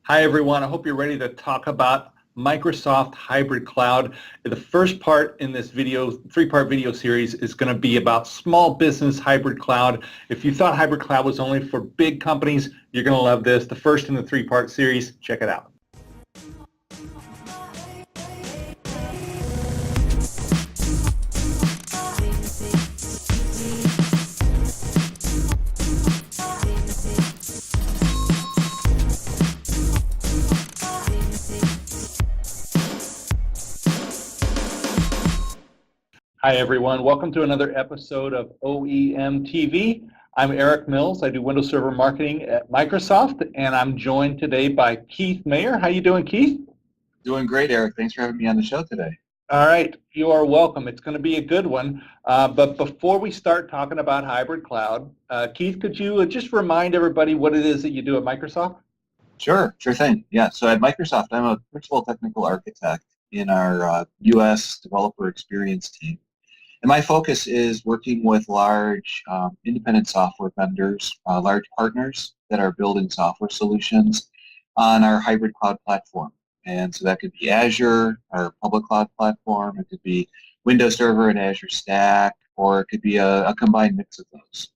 Hi, everyone. I hope you're ready to talk about Microsoft Hybrid Cloud. The first part in this video, three-part video series, is going to be about small business hybrid cloud. If you thought hybrid cloud was only for big companies, you're going to love this. The first in the three-part series. Check it out. Hi, everyone. Welcome to another episode of OEM TV. I'm Eric Mills. I do Windows Server Marketing at Microsoft, and I'm joined today by Keith Mayer. How you doing, Keith? Doing great, Eric. Thanks for having me on the show today. All right. You are welcome. It's going to be a good one. But before we start talking about hybrid cloud, Keith, could you just remind everybody what it is that you do at Microsoft? Sure thing. Yeah, so at Microsoft, I'm a principal technical architect in our U.S. developer experience team. And my focus is working with large independent software vendors, large partners that are building software solutions on our hybrid cloud platform. And so that could be Azure, our public cloud platform. It could be Windows Server and Azure Stack, or it could be a combined mix of those.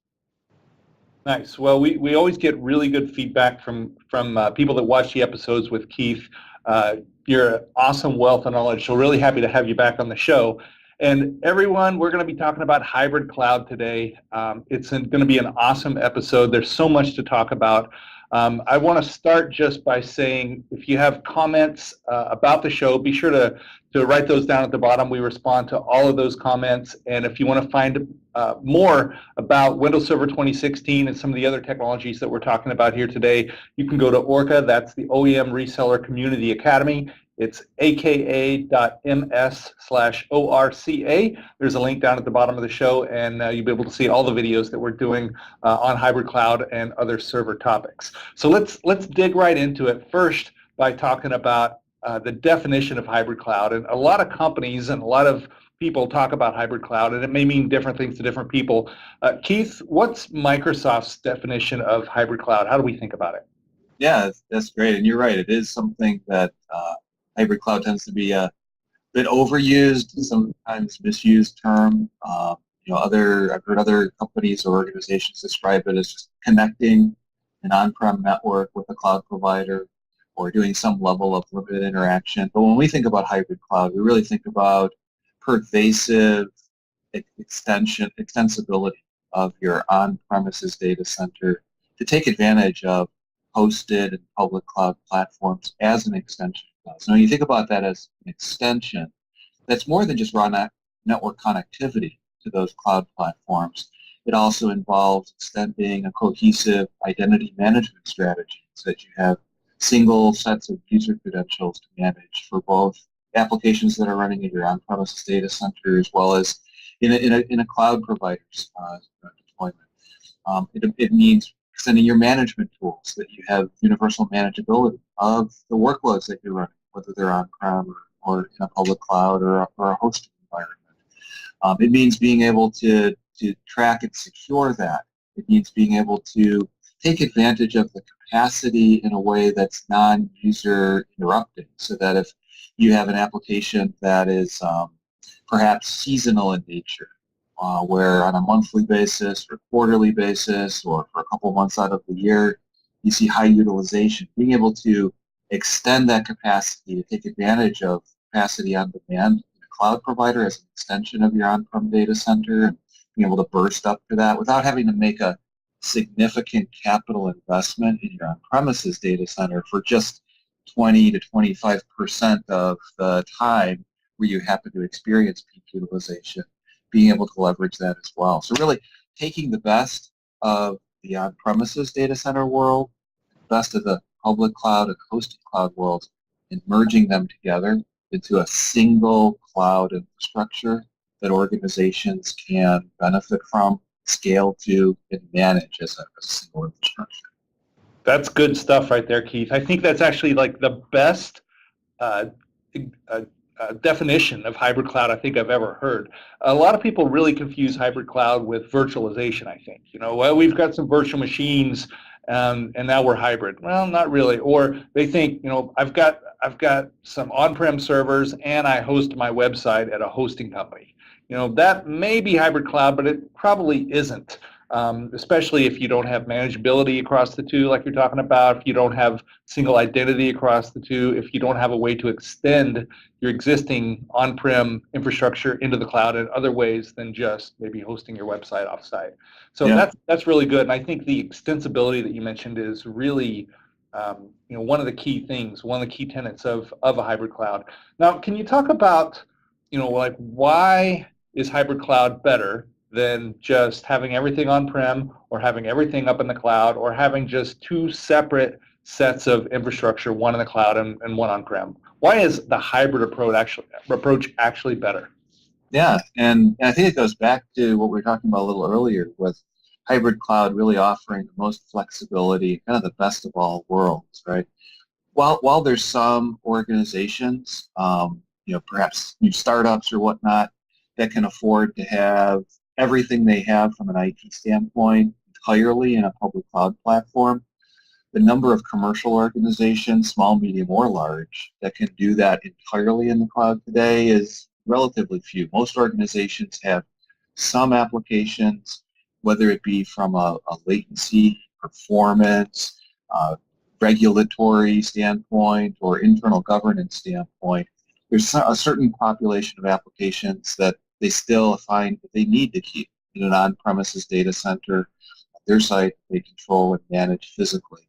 Nice. Well, we always get really good feedback from people that watch the episodes with Keith. You're an awesome wealth of knowledge, so really happy to have you back on the show. And everyone, we're going to be talking about hybrid cloud today. It's going to be an awesome episode. There's so much to talk about. I want to start just by saying if you have comments about the show, be sure to write those down at the bottom. We respond to all of those comments. And if you want to find more about Windows Server 2016 and some of the other technologies that we're talking about here today, you can go to ORCA. That's the OEM Reseller Community Academy. It's aka.ms/ORCA. There's a link down at the bottom of the show, and you'll be able to see all the videos that we're doing on hybrid cloud and other server topics. So let's dig right into it. First, by talking about the definition of hybrid cloud. And a lot of companies and a lot of people talk about hybrid cloud, and it may mean different things to different people. Keith, what's Microsoft's definition of hybrid cloud? How do we think about it? Yeah, that's great. And you're right. It is something that hybrid cloud tends to be a bit overused, sometimes misused term. I've heard other companies or organizations describe it as just connecting an on-prem network with a cloud provider or doing some level of limited interaction. But when we think about hybrid cloud, we really think about pervasive extensibility of your on-premises data center to take advantage of hosted and public cloud platforms as an extension. So when you think about that as an extension, that's more than just raw network connectivity to those cloud platforms. It also involves extending a cohesive identity management strategy so that you have single sets of user credentials to manage for both applications that are running in your on-premises data center as well as in a cloud provider's deployment. It means extending your management tools so that you have universal manageability of the workloads that you're running, whether they're on-prem or in a public cloud or a hosted environment. It means being able to track and secure that. It means being able to take advantage of the capacity in a way that's non-user interrupting, so that if you have an application that is perhaps seasonal in nature, where on a monthly basis or quarterly basis or for a couple months out of the year you see high utilization, being able to extend that capacity to take advantage of capacity on demand in a cloud provider as an extension of your on-prem data center and being able to burst up to that without having to make a significant capital investment in your on-premises data center for just 20 to 25% of the time where you happen to experience peak utilization, being able to leverage that as well. So really taking the best of the on-premises data center world, the best of the public cloud and hosted cloud worlds, and merging them together into a single cloud infrastructure that organizations can benefit from, scale to, and manage as a single infrastructure. That's good stuff right there, Keith. I think that's actually like the best definition of hybrid cloud I think I've ever heard. A lot of people really confuse hybrid cloud with virtualization, I think. Well, we've got some virtual machines and now we're hybrid. Well, not really. Or they think, I've got some on-prem servers and I host my website at a hosting company. That may be hybrid cloud, but it probably isn't. Especially if you don't have manageability across the two, like you're talking about, if you don't have single identity across the two, if you don't have a way to extend your existing on-prem infrastructure into the cloud in other ways than just maybe hosting your website offsite. So Yeah. that's really good. And I think the extensibility that you mentioned is really one of the key things, one of the key tenets of a hybrid cloud. Now, can you talk about, like why is hybrid cloud better than just having everything on-prem or having everything up in the cloud or having just two separate sets of infrastructure, one in the cloud and one on-prem? Why is the hybrid approach actually better? Yeah, and I think it goes back to what we were talking about a little earlier with hybrid cloud really offering the most flexibility, kind of the best of all worlds, right? While there's some organizations, perhaps new startups or whatnot, that can afford to have everything they have from an IT standpoint entirely in a public cloud platform, the number of commercial organizations, small, medium, or large, that can do that entirely in the cloud today is relatively few. Most organizations have some applications, whether it be from a latency, performance, regulatory standpoint, or internal governance standpoint. There's a certain population of applications that they still find that they need to keep in an on-premises data center, their site they control and manage physically.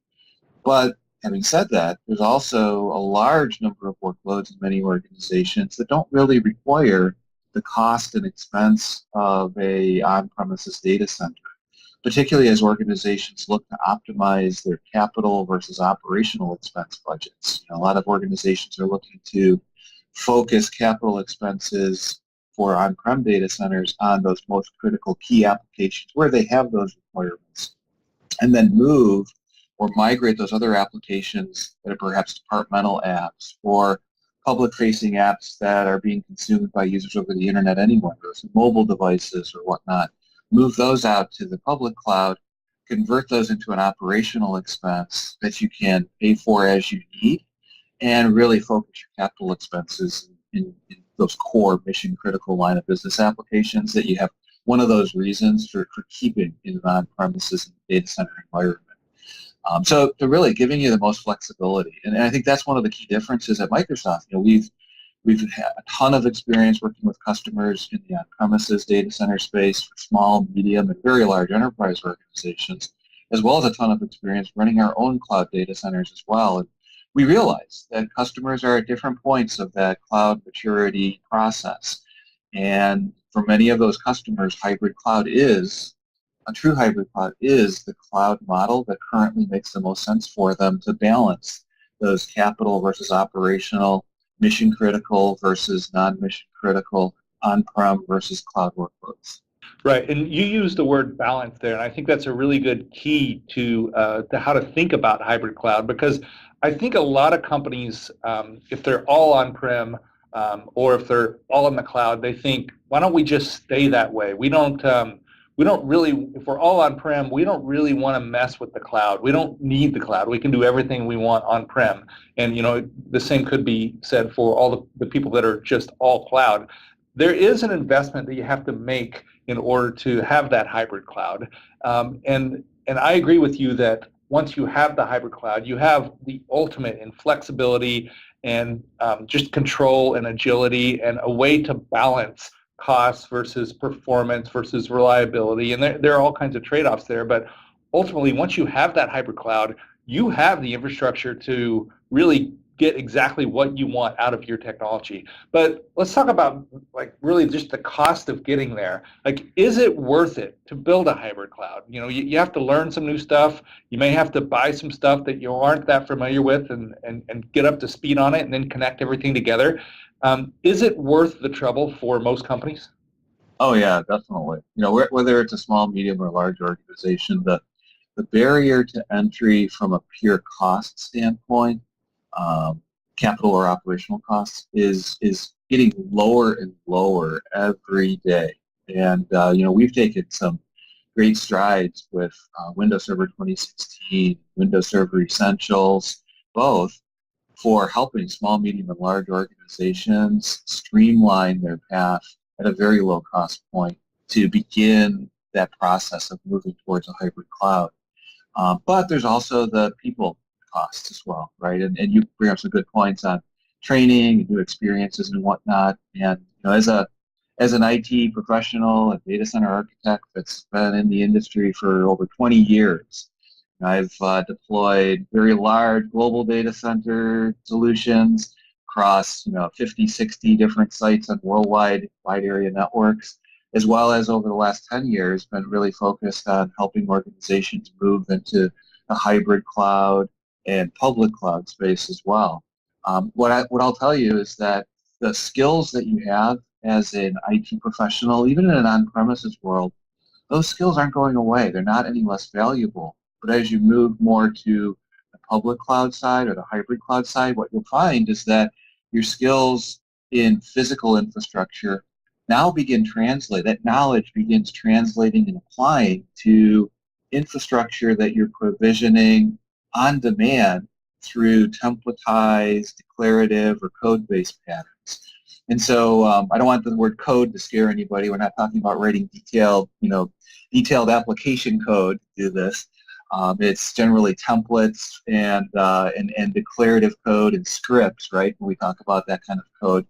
But having said that, there's also a large number of workloads in many organizations that don't really require the cost and expense of a on-premises data center, particularly as organizations look to optimize their capital versus operational expense budgets. A lot of organizations are looking to focus capital expenses for on-prem data centers on those most critical key applications where they have those requirements, and then move or migrate those other applications that are perhaps departmental apps or public-facing apps that are being consumed by users over the internet anywhere, those mobile devices or whatnot, move those out to the public cloud, convert those into an operational expense that you can pay for as you need, and really focus your capital expenses in those core mission-critical line of business applications that you have one of those reasons for keeping in an on-premises data center environment. So they're really giving you the most flexibility, and I think that's one of the key differences at Microsoft. We've had a ton of experience working with customers in the on-premises data center space for small, medium, and very large enterprise organizations, as well as a ton of experience running our own cloud data centers as well. And we realize that customers are at different points of that cloud maturity process, and for many of those customers, a true hybrid cloud is the cloud model that currently makes the most sense for them to balance those capital versus operational, mission critical versus non-mission critical, on-prem versus cloud workloads. Right, and you use the word balance there, and I think that's a really good key to how to think about hybrid cloud, because I think a lot of companies, if they're all on-prem or if they're all in the cloud, they think, why don't we just stay that way? We don't really, if we're all on-prem, we don't really want to mess with the cloud. We don't need the cloud. We can do everything we want on-prem. And the same could be said for all the people that are just all cloud. There is an investment that you have to make in order to have that hybrid cloud. And I agree with you that once you have the hybrid cloud, you have the ultimate in flexibility and just control and agility and a way to balance costs versus performance versus reliability, and there are all kinds of trade-offs there, but ultimately once you have that hybrid cloud, you have the infrastructure to really get exactly what you want out of your technology. But let's talk about really just the cost of getting there. Is it worth it to build a hybrid cloud? You have to learn some new stuff. You may have to buy some stuff that you aren't that familiar with and get up to speed on it and then connect everything together. Is it worth the trouble for most companies? Oh yeah, definitely. Whether it's a small, medium, or large organization, the barrier to entry from a pure cost standpoint, capital or operational costs, is getting lower and lower every day. And we've taken some great strides with Windows Server 2016, Windows Server Essentials, both for helping small, medium, and large organizations streamline their path at a very low cost point to begin that process of moving towards a hybrid cloud. But there's also the people costs as well, right? And you bring up some good points on training and new experiences and whatnot. And as an IT professional, a data center architect that's been in the industry for over 20 years, I've deployed very large global data center solutions across 50, 60 different sites on worldwide wide area networks, as well as over the last 10 years been really focused on helping organizations move into a hybrid cloud and public cloud space as well. What I'll tell you is that the skills that you have as an IT professional, even in an on-premises world, those skills aren't going away. They're not any less valuable. But as you move more to the public cloud side or the hybrid cloud side, what you'll find is that your skills in physical infrastructure now begin translate. That knowledge begins translating and applying to infrastructure that you're provisioning on demand through templatized, declarative, or code-based patterns. And so I don't want the word code to scare anybody. We're not talking about writing detailed application code to do this. It's generally templates and declarative code and scripts, right? When we talk about that kind of code,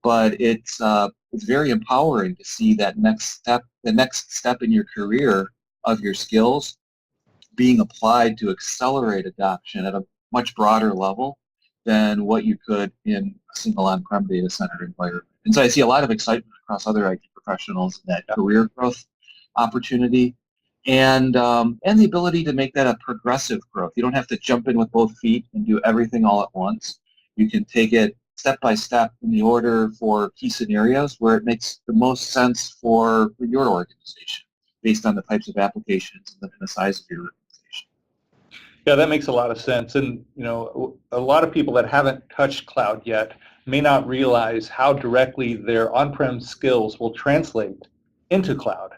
but it's very empowering to see that the next step in your career of your skills being applied to accelerate adoption at a much broader level than what you could in a single on-prem data center environment. And so I see a lot of excitement across other IT professionals in that career growth opportunity and the ability to make that a progressive growth. You don't have to jump in with both feet and do everything all at once. You can take it step by step in the order for key scenarios where it makes the most sense for your organization based on the types of applications and the size of your organization. Yeah, that makes a lot of sense. And, a lot of people that haven't touched cloud yet may not realize how directly their on-prem skills will translate into cloud.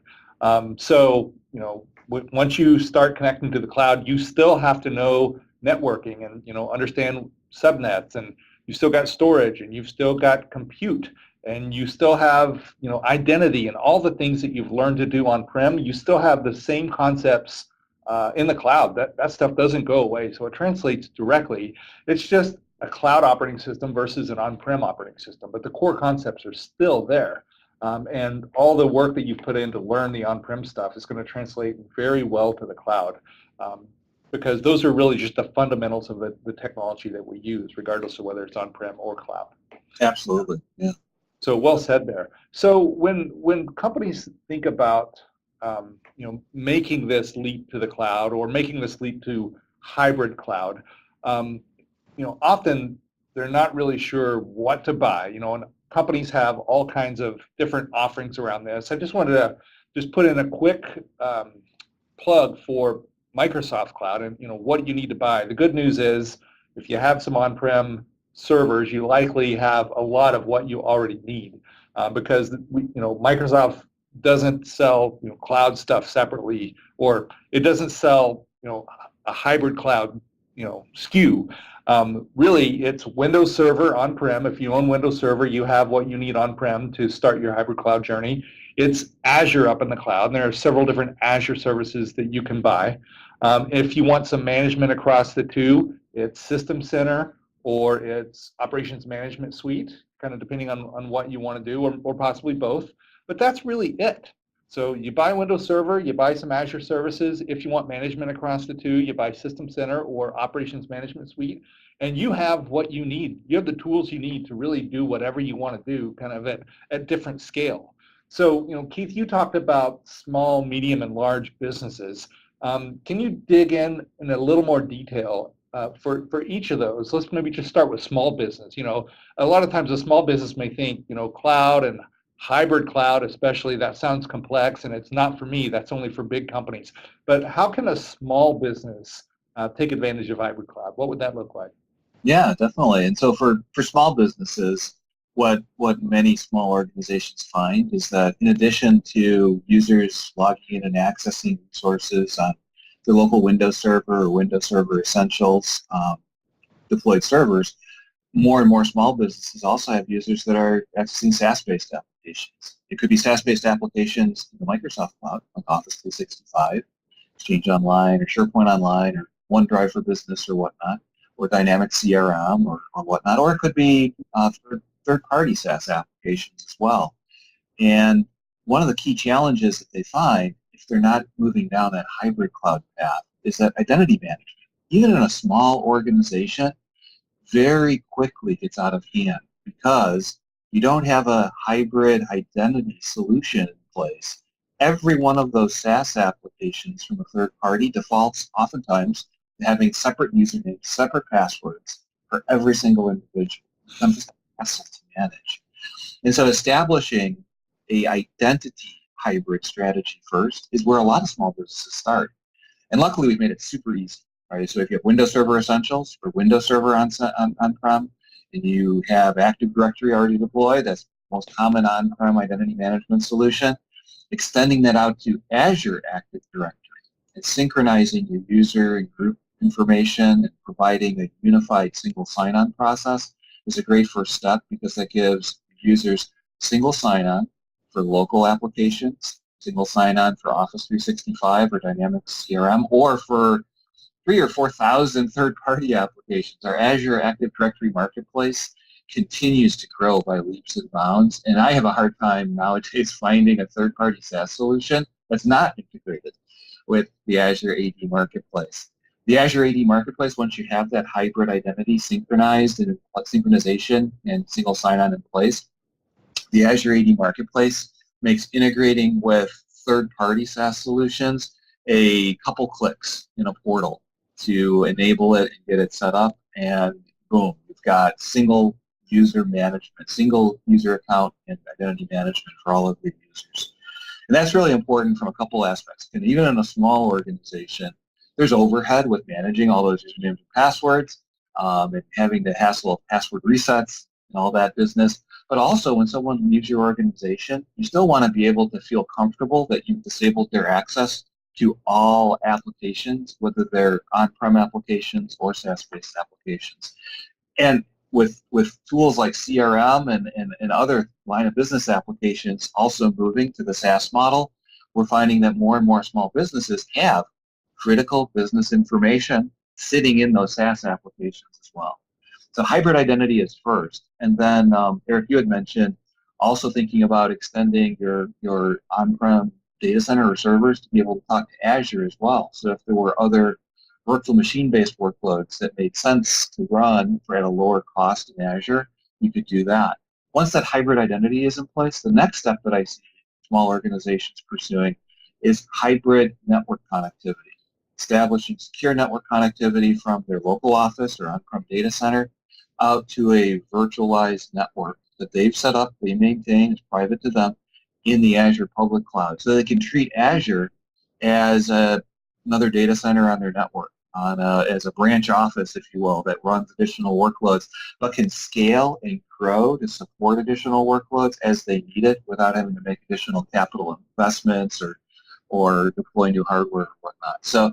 Once you start connecting to the cloud, you still have to know networking and, understand subnets, and you still got storage, and you've still got compute, and you still have, identity, and all the things that you've learned to do on-prem. You still have the same concepts in the cloud. That stuff doesn't go away, so it translates directly. It's just a cloud operating system versus an on-prem operating system, but the core concepts are still there. And all the work that you put in to learn the on-prem stuff is going to translate very well to the cloud, because those are really just the fundamentals of the technology that we use, regardless of whether it's on-prem or cloud. Absolutely, yeah. So well said there. So when companies think about making this leap to the cloud or making this leap to hybrid cloud, often they're not really sure what to buy. And companies have all kinds of different offerings around this. I just wanted to just put in a quick plug for Microsoft Cloud and what you need to buy. The good news is if you have some on-prem servers, you likely have a lot of what you already need because Microsoft doesn't sell cloud stuff separately, or it doesn't sell a hybrid cloud SKU. Really, it's Windows Server on-prem. If you own Windows Server, you have what you need on-prem to start your hybrid cloud journey. It's Azure up in the cloud, and there are several different Azure services that you can buy. If you want some management across the two, it's System Center or it's Operations Management Suite, kind of depending on what you want to do, or possibly both. But that's really it. So you buy Windows Server, you buy some Azure services. If you want management across the two, you buy System Center or Operations Management Suite, and you have what you need. You have the tools you need to really do whatever you want to do, kind of at different scale. So, Keith, you talked about small, medium, and large businesses. Can you dig in a little more detail for each of those? Let's maybe just start with small business. A lot of times a small business may think, cloud and hybrid cloud especially, that sounds complex, and it's not for me. That's only for big companies. But how can a small business take advantage of hybrid cloud? What would that look like? Yeah, definitely. And so for small businesses, what many small organizations find is that in addition to users logging in and accessing resources on their local Windows Server or Windows Server Essentials deployed servers, more and more small businesses also have users that are accessing SaaS-based applications. It could be SaaS-based applications in the Microsoft Cloud, like Office 365, Exchange Online, or SharePoint Online, or OneDrive for Business, or whatnot, or Dynamics CRM, or whatnot, or it could be third-party SaaS applications as well. And one of the key challenges that they find, if they're not moving down that hybrid cloud path, is that identity management. Even in a small organization, very quickly gets out of hand because you don't have a hybrid identity solution in place. Every one of those SaaS applications from a third party defaults oftentimes to having separate usernames, separate passwords for every single individual. It becomes just a hassle to manage. And so establishing a identity hybrid strategy first is where a lot of small businesses start. And luckily, we've made it super easy. Right? So if you have Windows Server Essentials or Windows Server on-prem, and you have Active Directory already deployed, that's the most common on-prem identity management solution, extending that out to Azure Active Directory and synchronizing your user and group information and providing a unified single sign-on process is a great first step because that gives users single sign-on for local applications, single sign-on for Office 365 or Dynamics CRM, or for 3,000 or 4,000 third-party applications. Our Azure Active Directory Marketplace continues to grow by leaps and bounds, and I have a hard time nowadays finding a third-party SaaS solution that's not integrated with the Azure AD Marketplace. The Azure AD Marketplace, once you have that hybrid identity synchronized and synchronization and single sign-on in place, the Azure AD Marketplace makes integrating with third-party SaaS solutions a couple clicks in a portal to enable it and get it set up, and boom, you've got single user management, single user account and identity management for all of your users. And that's really important from a couple aspects. And even in a small organization, there's overhead with managing all those usernames and passwords, and having the hassle of password resets and all that business. But also, when someone leaves your organization, you still want to be able to feel comfortable that you've disabled their access to all applications, whether they're on-prem applications or SaaS-based applications. And with tools like CRM and other line of business applications also moving to the SaaS model, we're finding that more and more small businesses have critical business information sitting in those SaaS applications as well. So hybrid identity is first. And then, Eric, you had mentioned also thinking about extending your on-prem data center or servers to be able to talk to Azure as well. So if there were other virtual machine-based workloads that made sense to run at a lower cost in Azure, you could do that. Once that hybrid identity is in place, the next step that I see small organizations pursuing is hybrid network connectivity, establishing secure network connectivity from their local office or on-prem data center out to a virtualized network that they've set up, they maintain, it's private to them, in the Azure public cloud. So they can treat Azure as another data center on their network, as a branch office, if you will, that runs additional workloads, but can scale and grow to support additional workloads as they need it without having to make additional capital investments or deploy new hardware or whatnot. So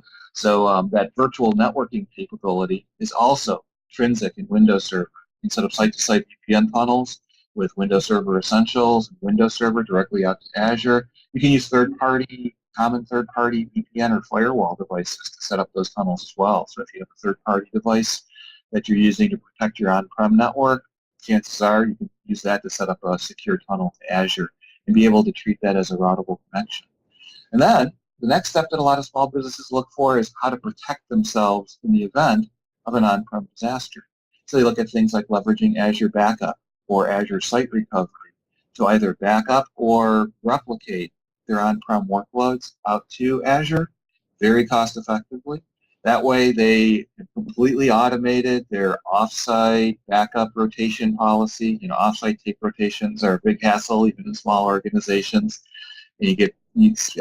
that virtual networking capability is also intrinsic in Windows Server. Instead of site-to-site VPN tunnels with Windows Server Essentials and Windows Server directly out to Azure, you can use common third-party VPN or firewall devices to set up those tunnels as well. So if you have a third-party device that you're using to protect your on-prem network, chances are you can use that to set up a secure tunnel to Azure and be able to treat that as a routable connection. And then the next step that a lot of small businesses look for is how to protect themselves in the event of an on-prem disaster. So they look at things like leveraging Azure Backup or Azure Site Recovery to either backup or replicate their on-prem workloads out to Azure very cost effectively. That way they completely automated their off-site backup rotation policy. Off-site tape rotations are a big hassle even in small organizations. And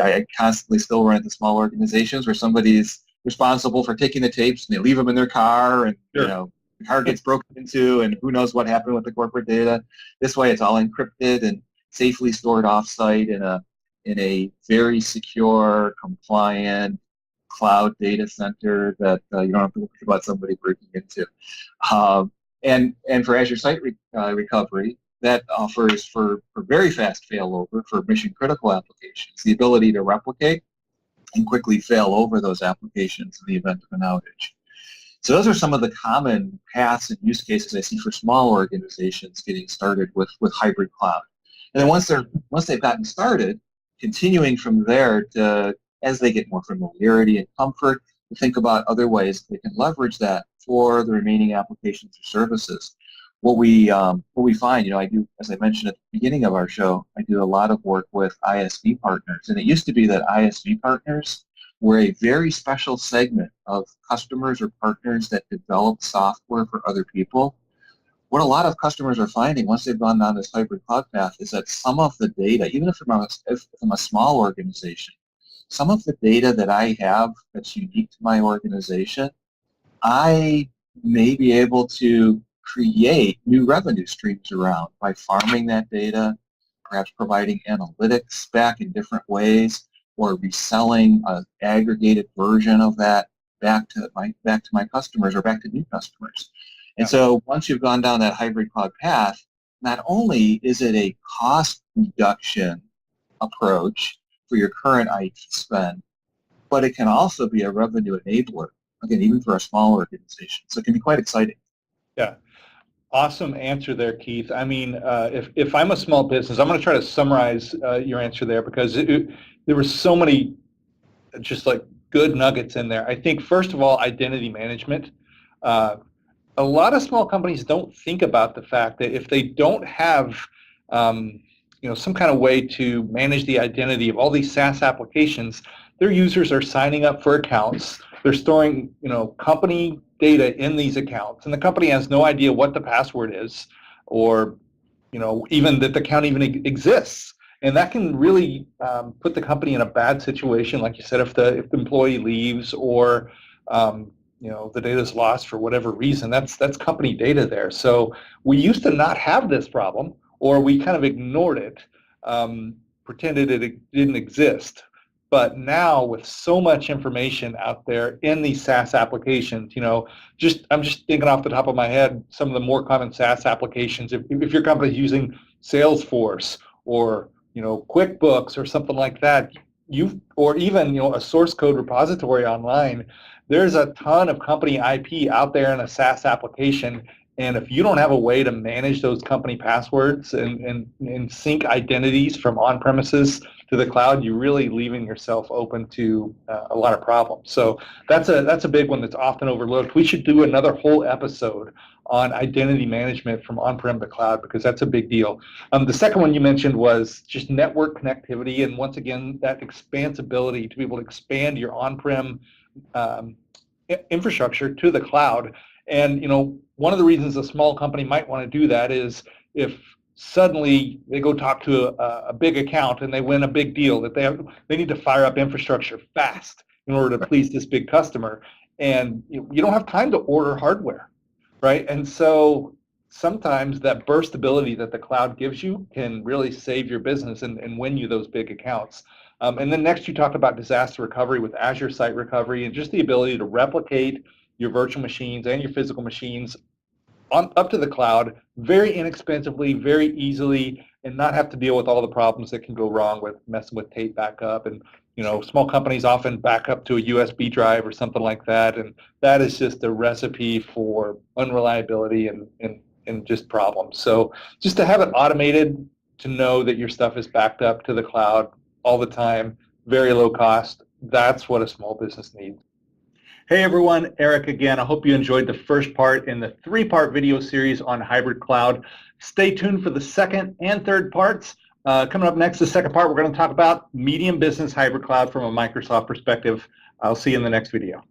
I constantly still run into small organizations where somebody's responsible for taking the tapes and they leave them in their car and Sure. the car gets broken into and who knows what happened with the corporate data. This way it's all encrypted and safely stored offsite in a very secure, compliant cloud data center that you don't have to worry about somebody breaking into. And for Azure Site Recovery, that offers for very fast failover for mission critical applications, the ability to replicate and quickly fail over those applications in the event of an outage. So those are some of the common paths and use cases I see for small organizations getting started with hybrid cloud. And then once they've gotten started, continuing from there to, as they get more familiarity and comfort, to think about other ways they can leverage that for the remaining applications or services. What we find, I do, as I mentioned at the beginning of our show, I do a lot of work with ISV partners, and it used to be that ISV partners were a very special segment of customers or partners that develop software for other people. What a lot of customers are finding once they've gone down this hybrid cloud path is that some of the data, even if I'm a small organization, some of the data that I have that's unique to my organization, I may be able to create new revenue streams around by farming that data, perhaps providing analytics back in different ways, or reselling an aggregated version of that back to my customers or back to new customers. And so once you've gone down that hybrid cloud path, not only is it a cost reduction approach for your current IT spend, but it can also be a revenue enabler, again, even for a small organization. So it can be quite exciting. Yeah. Awesome answer there, Keith. I mean, if I'm a small business, I'm going to try to summarize your answer there because there were so many just like good nuggets in there. I think, first of all, identity management. A lot of small companies don't think about the fact that if they don't have some kind of way to manage the identity of all these SaaS applications, their users are signing up for accounts. They're storing, company data in these accounts, and the company has no idea what the password is, or, even that the account even exists. And that can really put the company in a bad situation, like you said, if the employee leaves or the data is lost for whatever reason. That's company data there. So we used to not have this problem, or we kind of ignored it, pretended it didn't exist. But now with so much information out there in these SaaS applications, I'm just thinking off the top of my head, some of the more common SaaS applications, if your company is using Salesforce or, QuickBooks or something like that, or even, a source code repository online, there's a ton of company IP out there in a SaaS application. And if you don't have a way to manage those company passwords and sync identities from on-premises to the cloud, you're really leaving yourself open to a lot of problems. So that's a big one that's often overlooked. We should do another whole episode on identity management from on-prem to cloud because that's a big deal. The second one you mentioned was just network connectivity, and once again, that expansibility to be able to expand your on-prem infrastructure to the cloud. And one of the reasons a small company might want to do that is if suddenly they go talk to a big account and they win a big deal, that they need to fire up infrastructure fast in order to please this big customer, and you don't have time to order hardware, right? And so sometimes that burstability that the cloud gives you can really save your business and win you those big accounts. And then next you talked about disaster recovery with Azure Site Recovery and just the ability to replicate your virtual machines and your physical machines up to the cloud very inexpensively, very easily, and not have to deal with all the problems that can go wrong with messing with tape backup. And small companies often back up to a USB drive or something like that, and that is just a recipe for unreliability and just problems. So just to have it automated, to know that your stuff is backed up to the cloud all the time, very low cost, that's what a small business needs. Hey everyone, Eric again. I hope you enjoyed the first part in the 3-part video series on hybrid cloud. Stay tuned for the second and third parts. Coming up next, the second part, we're going to talk about medium business hybrid cloud from a Microsoft perspective. I'll see you in the next video.